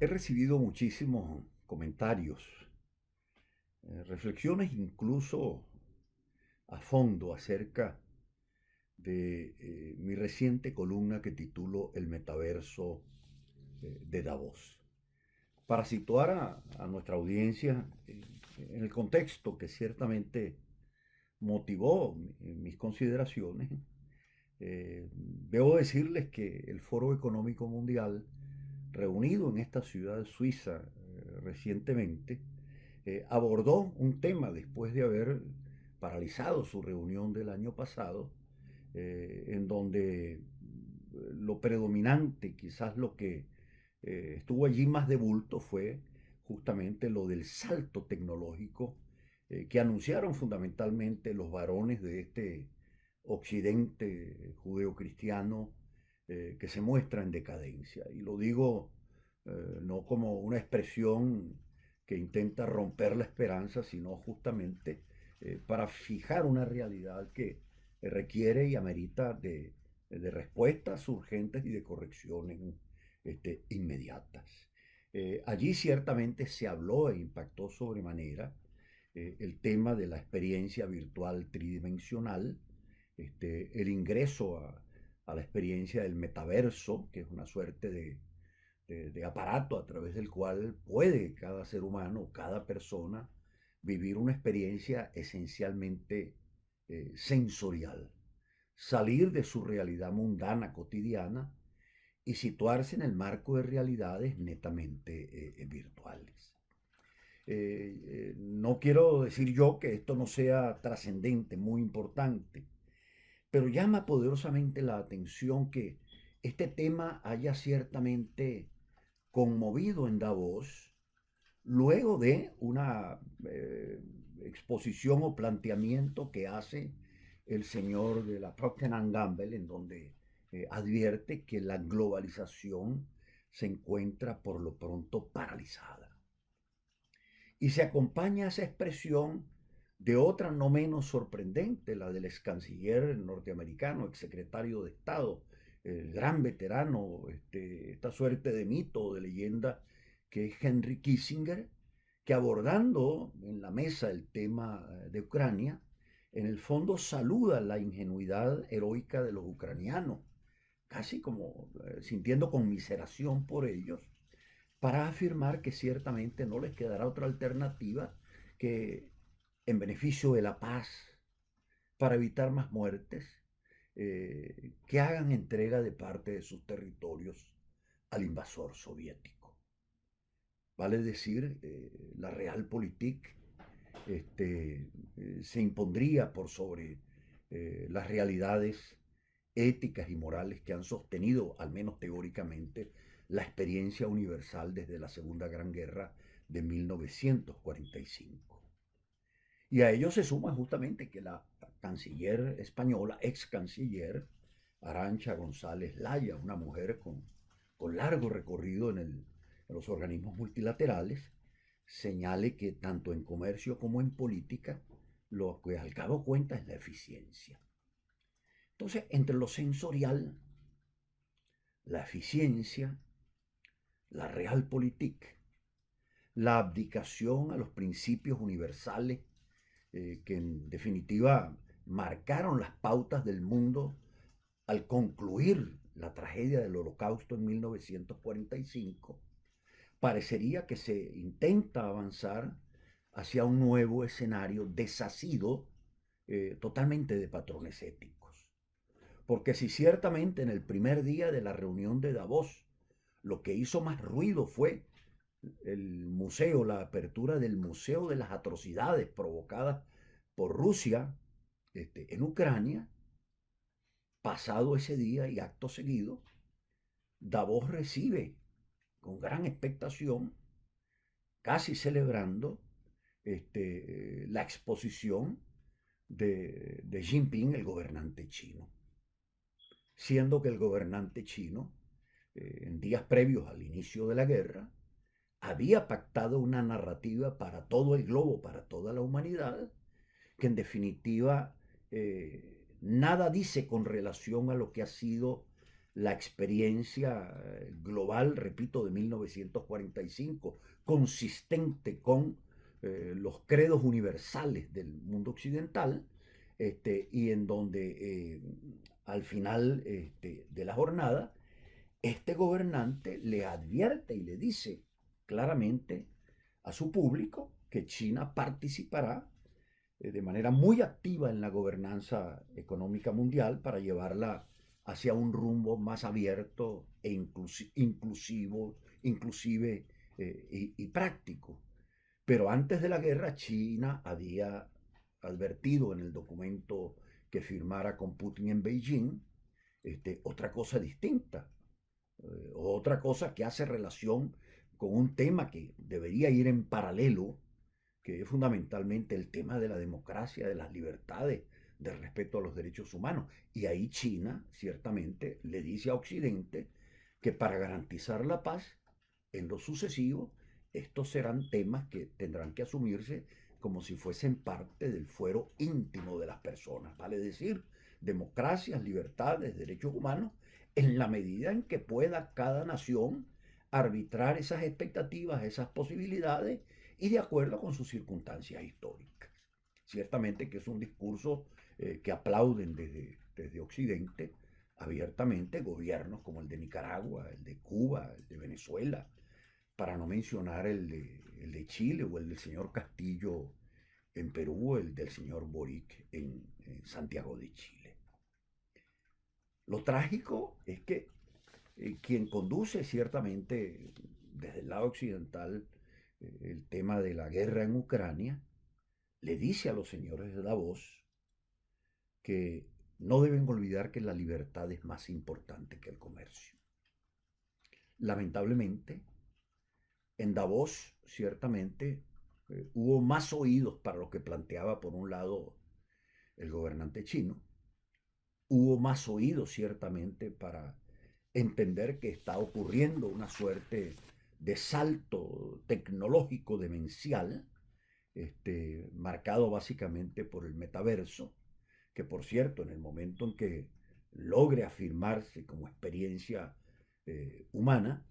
He recibido muchísimos comentarios, reflexiones incluso a fondo acerca de mi reciente columna que titulo El metaverso de Davos. Para situar a nuestra audiencia en el contexto que ciertamente motivó mis consideraciones, debo decirles que el Foro Económico Mundial, reunido en esta ciudad suiza recientemente, abordó un tema después de haber paralizado su reunión del año pasado, en donde lo predominante, quizás lo que estuvo allí más de bulto fue justamente lo del salto tecnológico que anunciaron fundamentalmente los varones de este occidente judeocristiano que se muestra en decadencia. Y lo digo no como una expresión que intenta romper la esperanza, sino justamente para fijar una realidad que requiere y amerita de respuestas urgentes y de correcciones inmediatas. Allí ciertamente se habló e impactó sobremanera el tema de la experiencia virtual tridimensional, el ingreso a la experiencia del metaverso, que es una suerte de aparato a través del cual puede cada ser humano, cada persona, vivir una experiencia esencialmente sensorial, salir de su realidad mundana cotidiana y situarse en el marco de realidades netamente virtuales. No quiero decir yo que esto no sea trascendente, muy importante, pero llama poderosamente la atención que este tema haya ciertamente conmovido en Davos luego de una exposición o planteamiento que hace el señor de la Procter Gamble, en donde advierte que la globalización se encuentra por lo pronto paralizada. Y se acompaña a esa expresión de otra no menos sorprendente, la del ex canciller norteamericano, ex secretario de Estado, el gran veterano, esta suerte de mito o de leyenda que es Henry Kissinger, que abordando en la mesa el tema de Ucrania, en el fondo saluda la ingenuidad heroica de los ucranianos, casi como sintiendo conmiseración por ellos, para afirmar que ciertamente no les quedará otra alternativa que, en beneficio de la paz, para evitar más muertes, que hagan entrega de parte de sus territorios al invasor soviético. Vale decir, la Realpolitik se impondría por sobre las realidades éticas y morales que han sostenido, al menos teóricamente, la experiencia universal desde la Segunda Gran Guerra de 1945. Y a ello se suma justamente que la canciller española, ex canciller Arantxa González Laya, una mujer con largo recorrido en los organismos multilaterales, señale que tanto en comercio como en política, lo que al cabo cuenta es la eficiencia. Entonces, entre lo sensorial, la eficiencia, la realpolitik, la abdicación a los principios universales que en definitiva marcaron las pautas del mundo al concluir la tragedia del Holocausto en 1945, parecería que se intenta avanzar hacia un nuevo escenario desasido totalmente de patrones éticos. Porque si ciertamente en el primer día de la reunión de Davos lo que hizo más ruido fue el museo, la apertura del Museo de las Atrocidades provocadas por Rusia en Ucrania, pasado ese día y acto seguido, Davos recibe con gran expectación, casi celebrando la exposición de Jinping, el gobernante chino, siendo que el gobernante chino, en días previos al inicio de la guerra, había pactado una narrativa para todo el globo, para toda la humanidad, que en definitiva nada dice con relación a lo que ha sido la experiencia global, repito, de 1945, consistente con los credos universales del mundo occidental, y en donde al final de la jornada, este gobernante le advierte y le dice claramente a su público que China participará de manera muy activa en la gobernanza económica mundial para llevarla hacia un rumbo más abierto e inclusivo, inclusive y práctico. Pero antes de la guerra, China había advertido en el documento que firmara con Putin en Beijing otra cosa distinta, otra cosa que hace relación con un tema que debería ir en paralelo, que es fundamentalmente el tema de la democracia, de las libertades, del respeto a los derechos humanos. Y ahí China, ciertamente, le dice a Occidente que para garantizar la paz, en lo sucesivo, estos serán temas que tendrán que asumirse como si fuesen parte del fuero íntimo de las personas, vale decir, democracias, libertades, derechos humanos, en la medida en que pueda cada nación arbitrar esas expectativas, esas posibilidades y de acuerdo con sus circunstancias históricas. Ciertamente que es un discurso que aplauden desde Occidente abiertamente gobiernos como el de Nicaragua, el de Cuba, el de Venezuela, para no mencionar el de Chile o el del señor Castillo en Perú o el del señor Boric en Santiago de Chile. Lo trágico es que quien conduce ciertamente desde el lado occidental el tema de la guerra en Ucrania, le dice a los señores de Davos que no deben olvidar que la libertad es más importante que el comercio. Lamentablemente, en Davos ciertamente hubo más oídos para lo que planteaba por un lado el gobernante chino, hubo más oídos ciertamente para entender que está ocurriendo una suerte de salto tecnológico demencial, marcado básicamente por el metaverso, que por cierto, en el momento en que logre afirmarse como experiencia humana,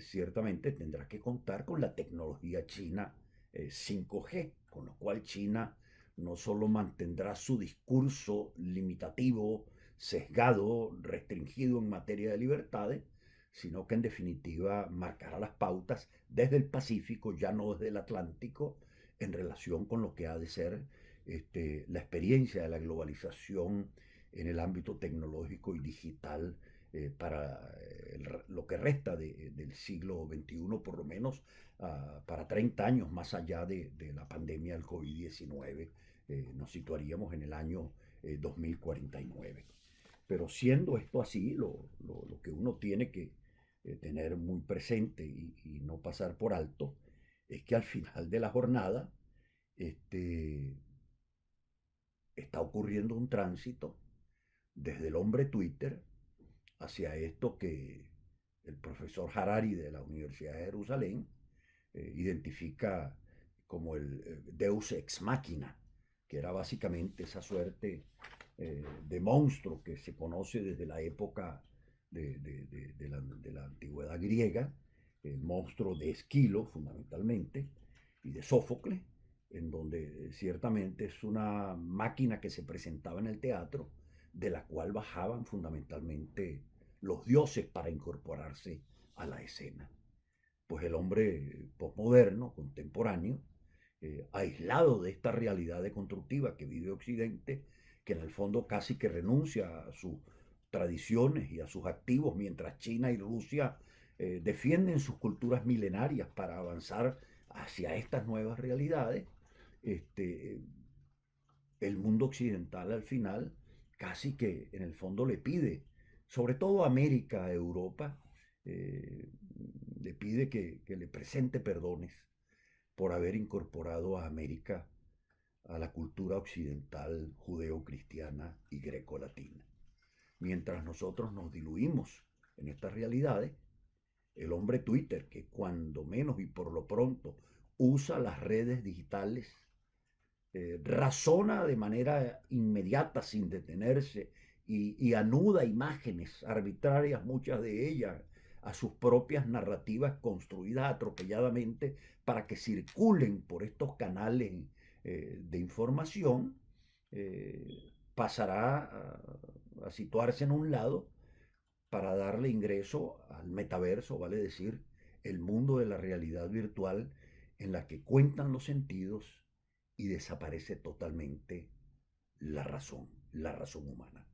ciertamente tendrá que contar con la tecnología china 5G, con lo cual China no solo mantendrá su discurso limitativo, sesgado, restringido en materia de libertades, sino que en definitiva marcará las pautas desde el Pacífico, ya no desde el Atlántico, en relación con lo que ha de ser la experiencia de la globalización en el ámbito tecnológico y digital para lo que resta del siglo XXI, por lo menos para 30 años más allá de la pandemia del COVID-19, nos situaríamos en el año 2049. Pero siendo esto así, lo que uno tiene que tener muy presente y no pasar por alto es que al final de la jornada este, está ocurriendo un tránsito desde el hombre Twitter hacia esto que el profesor Harari de la Universidad de Jerusalén identifica como el Deus ex machina, que era básicamente esa suerte de monstruo que se conoce desde la época de la antigüedad griega, el monstruo de Esquilo fundamentalmente, y de Sófocles, en donde ciertamente es una máquina que se presentaba en el teatro, de la cual bajaban fundamentalmente los dioses para incorporarse a la escena. Pues el hombre posmoderno, contemporáneo, aislado de esta realidad deconstructiva que vive Occidente, que en el fondo casi que renuncia a sus tradiciones y a sus activos, mientras China y Rusia defienden sus culturas milenarias para avanzar hacia estas nuevas realidades, este, el mundo occidental al final casi que en el fondo le pide, sobre todo a América, a Europa, le pide que le presente perdones por haber incorporado a América a la cultura occidental judeo-cristiana y greco-latina. Mientras nosotros nos diluimos en estas realidades, el hombre Twitter, que cuando menos y por lo pronto usa las redes digitales, razona de manera inmediata, sin detenerse y anuda imágenes arbitrarias, muchas de ellas, a sus propias narrativas construidas atropelladamente para que circulen por estos canales de información, pasará a situarse en un lado para darle ingreso al metaverso, vale decir, el mundo de la realidad virtual en la que cuentan los sentidos y desaparece totalmente la razón humana.